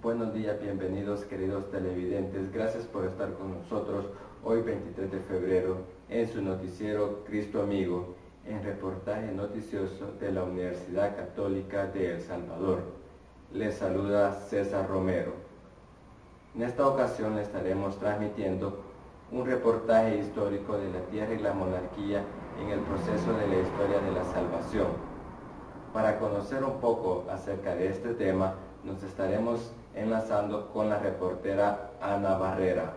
Buenos días, bienvenidos queridos televidentes, gracias por estar con nosotros hoy 23 de febrero en su noticiero Cristo Amigo, en reportaje noticioso de la Universidad Católica de El Salvador. Les saluda César Romero. En esta ocasión le estaremos transmitiendo un reportaje histórico de la tierra y la monarquía en el proceso de la historia de la salvación. Para conocer un poco acerca de este tema, nos estaremos enlazando con la reportera Ana Barrera.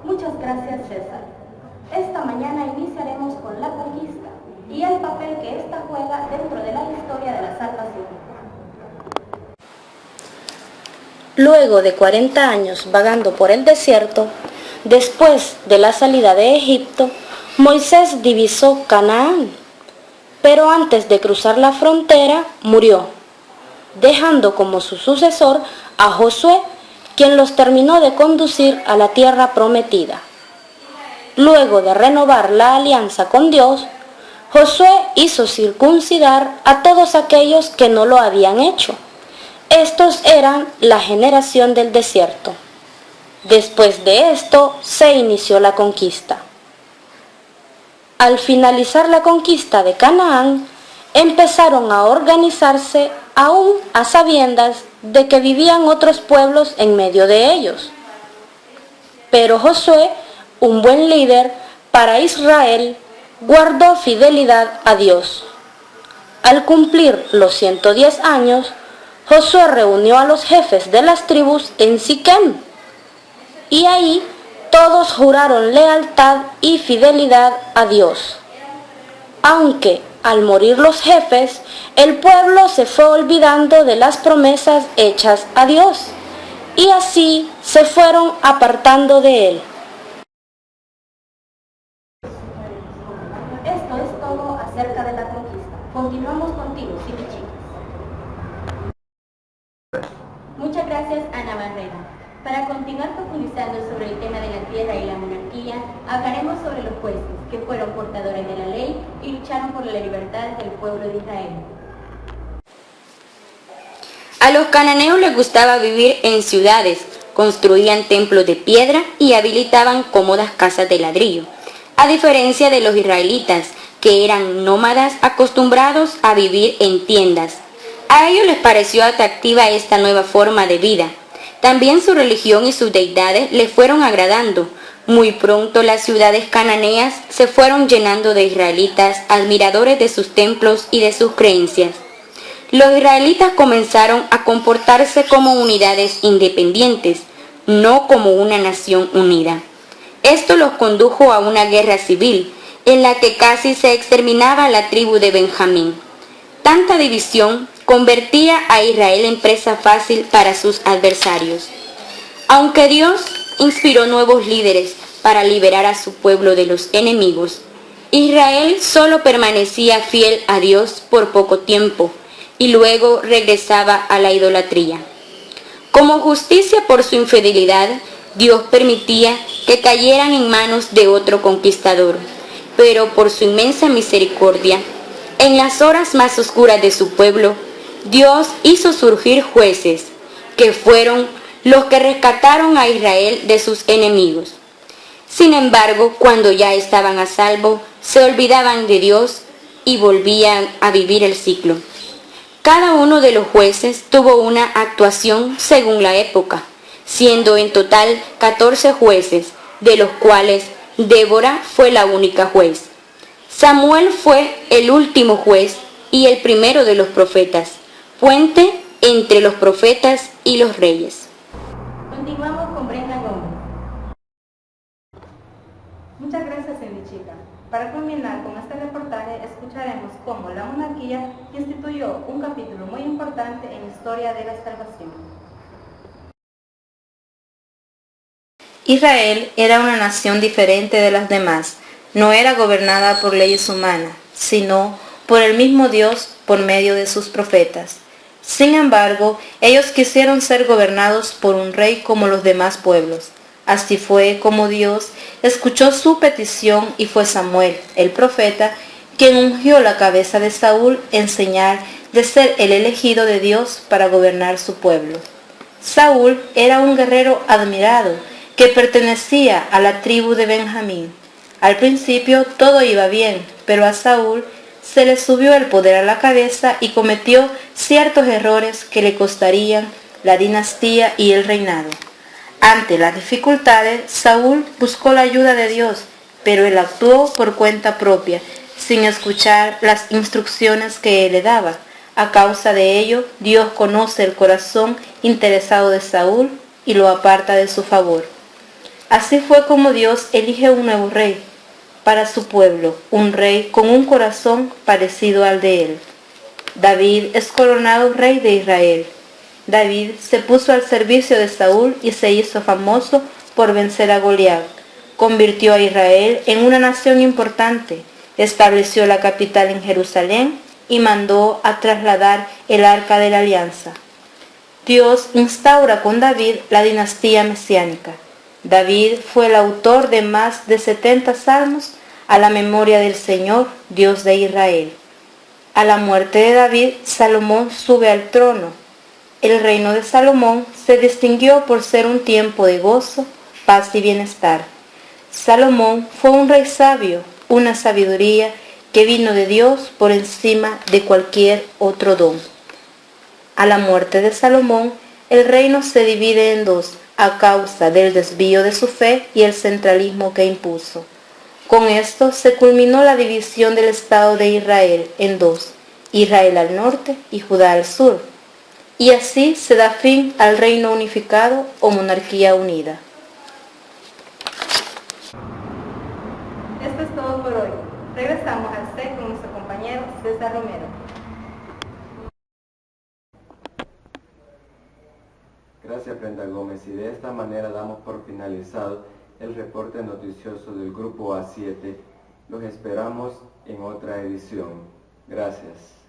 Muchas gracias, César. Esta mañana iniciaremos con la conquista y el papel que ésta juega dentro de la historia de la salvación. Luego de 40 años vagando por el desierto, después de la salida de Egipto, Moisés divisó Canaán, pero antes de cruzar la frontera murió, dejando como su sucesor a Josué, quien los terminó de conducir a la tierra prometida. Luego de renovar la alianza con Dios, Josué hizo circuncidar a todos aquellos que no lo habían hecho. Estos eran la generación del desierto. Después de esto se inició la conquista. Al finalizar la conquista de Canaán, empezaron a organizarse aún a sabiendas de que vivían otros pueblos en medio de ellos. Pero Josué, un buen líder para Israel, guardó fidelidad a Dios. Al cumplir los 110 años, Josué reunió a los jefes de las tribus en Siquem, y ahí todos juraron lealtad y fidelidad a Dios. Aunque al morir los jefes, el pueblo se fue olvidando de las promesas hechas a Dios, y así se fueron apartando de él. Esto es todo acerca de la conquista. Continuamos contigo, Cindy Chicas. Muchas gracias, Ana Barrera. Para continuar profundizando sobre el tema de la tierra y la monarquía, hablaremos sobre los jueces, que fueron portadores de la ley y lucharon por la libertad del pueblo de Israel. A los cananeos les gustaba vivir en ciudades, construían templos de piedra y habilitaban cómodas casas de ladrillo, a diferencia de los israelitas, que eran nómadas acostumbrados a vivir en tiendas. A ellos les pareció atractiva esta nueva forma de vida. También su religión y sus deidades les fueron agradando. Muy pronto las ciudades cananeas se fueron llenando de israelitas, admiradores de sus templos y de sus creencias. Los israelitas comenzaron a comportarse como unidades independientes, no como una nación unida. Esto los condujo a una guerra civil, en la que casi se exterminaba la tribu de Benjamín. Tanta división convertía a Israel en presa fácil para sus adversarios. Aunque Dios inspiró nuevos líderes para liberar a su pueblo de los enemigos, Israel solo permanecía fiel a Dios por poco tiempo y luego regresaba a la idolatría. Como justicia por su infidelidad, Dios permitía que cayeran en manos de otro conquistador, pero por su inmensa misericordia, en las horas más oscuras de su pueblo, Dios hizo surgir jueces, que fueron los que rescataron a Israel de sus enemigos. Sin embargo, cuando ya estaban a salvo, se olvidaban de Dios y volvían a vivir el ciclo. Cada uno de los jueces tuvo una actuación según la época, siendo en total 14 jueces, de los cuales Débora fue la única juez. Samuel fue el último juez y el primero de los profetas, puente entre los profetas y los reyes. Continuamos con Brenda Gómez. Muchas gracias, Chica. Para culminar con este reportaje, escucharemos cómo la monarquía instituyó un capítulo muy importante en la historia de la salvación. Israel era una nación diferente de las demás. No era gobernada por leyes humanas, sino por el mismo Dios por medio de sus profetas. Sin embargo, ellos quisieron ser gobernados por un rey como los demás pueblos. Así fue como Dios escuchó su petición y fue Samuel, el profeta, quien ungió la cabeza de Saúl en señal de ser el elegido de Dios para gobernar su pueblo. Saúl era un guerrero admirado que pertenecía a la tribu de Benjamín. Al principio todo iba bien, pero a Saúl se le subió el poder a la cabeza y cometió ciertos errores que le costarían la dinastía y el reinado. Ante las dificultades, Saúl buscó la ayuda de Dios, pero él actuó por cuenta propia, sin escuchar las instrucciones que él le daba. A causa de ello, Dios conoce el corazón interesado de Saúl y lo aparta de su favor. Así fue como Dios elige un nuevo rey para su pueblo, un rey con un corazón parecido al de él. David es coronado rey de Israel. David se puso al servicio de Saúl y se hizo famoso por vencer a Goliat. Convirtió a Israel en una nación importante, estableció la capital en Jerusalén y mandó a trasladar el Arca de la Alianza. Dios instaura con David la dinastía mesiánica. David fue el autor de más de 70 salmos a la memoria del Señor, Dios de Israel. A la muerte de David, Salomón sube al trono. El reino de Salomón se distinguió por ser un tiempo de gozo, paz y bienestar. Salomón fue un rey sabio, una sabiduría que vino de Dios por encima de cualquier otro don. A la muerte de Salomón, el reino se divide en dos, a causa del desvío de su fe y el centralismo que impuso. Con esto se culminó la división del Estado de Israel en dos, Israel al norte y Judá al sur. Y así se da fin al reino unificado o monarquía unida. Esto es todo por hoy. Regresamos al set con nuestro compañero César Romero. Gracias, Brenda Gómez, y de esta manera damos por finalizado el reporte noticioso del Grupo A7. Los esperamos en otra edición. Gracias.